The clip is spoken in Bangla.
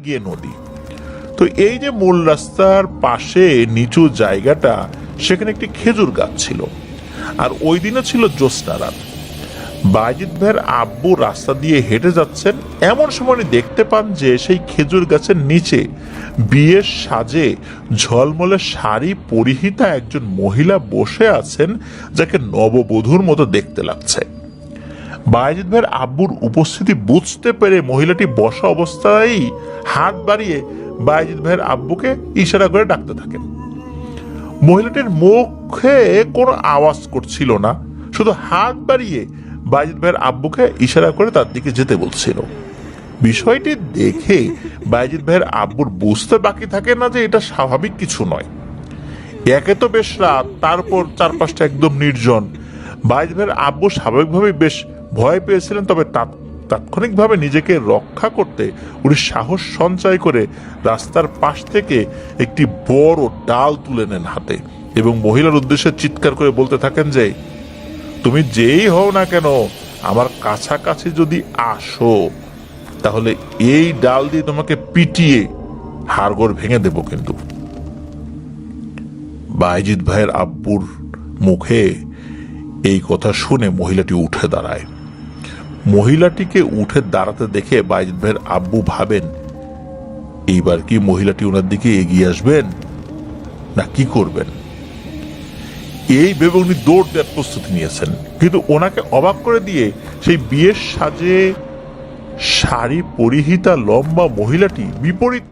গিয়ে নদী। তো এই যে মূল রাস্তার পাশে নিচু জায়গাটা, সেখানে একটি খেজুর গাছ ছিল। আর ওই দিনে ছিল জ্যোৎস্না রাত। বায়েজিদ ভাইয়ের আব্বু রাস্তা দিয়ে হেঁটে যাচ্ছেন, এমন সময় দেখতে পান যে সেই খেজুর গাছের নিচে বিয়ের সাজে ঝলমলে শাড়ি পরিহিতা একজন মহিলা বসে আছেন, যাকে নববধূর মতো দেখতে লাগছে। বায়েজিদ ভাইয়ের আব্বুর উপস্থিতি বুঝতে পেরে মহিলাটি বসা অবস্থায় হাত বাড়িয়ে বায়েজিদ ভাইয়ের আব্বুকে ইশারা করে ডাকতে থাকেন। মহিলাটির মুখে কোনো আওয়াজ করছিল না, শুধু হাত বাড়িয়ে বায়েজিদ ভাইয়ের আব্বুকে ইশারা করে তার দিকে যেতে বলছিল। বিষয়টি দেখে বায়েজিদ ভাইয়ের আব্বুর বুঝতে বাকি থাকে না যে এটা স্বাভাবিক কিছু নয়। একে তো বেশ রাত, তারপর চারপাশটা একদম নির্জন। বায়েজিদ ভাইয়ের আব্বু স্বাভাবিকভাবে বেশ ভয় পেয়েছিলেন, তবে তাৎক্ষণিকভাবে নিজেকে রক্ষা করতে উনি সাহস সঞ্চয় করে রাস্তার পাশ থেকে একটি বড় ডাল তুলে নেন হাতে এবং মহিলার উদ্দেশ্যে চিৎকার করে বলতে থাকেন যে, তুমি যেই হও না কেন, আমার কাছাকাছি যদি আসো তাহলে এই ডাল দিয়ে তোমাকে পিটিয়ে হাড়গোড় ভেঙে দেব। কিন্তু বায়েজিদ ভাইয়ের আব্বুর মুখে এই কথা শুনে মহিলাটি উঠে দাঁড়ায়। মহিলাটিকে উঠে দাঁড়াতে দেখে বায়েজিদ ভাইয়ের আব্বু ভাবেন, এইবার কি মহিলাটি ওনার দিকে এগিয়ে আসবেন না কি করবেন। এই ভেবে উনি দৌড় দেওয়ার প্রস্তুতি নিয়েছেন, কিন্তু ওনাকে অবাক করে দিয়ে সেই বিয়ের সাজে শাড়ি পরিহিতা লম্বা মহিলাটি বিপরীত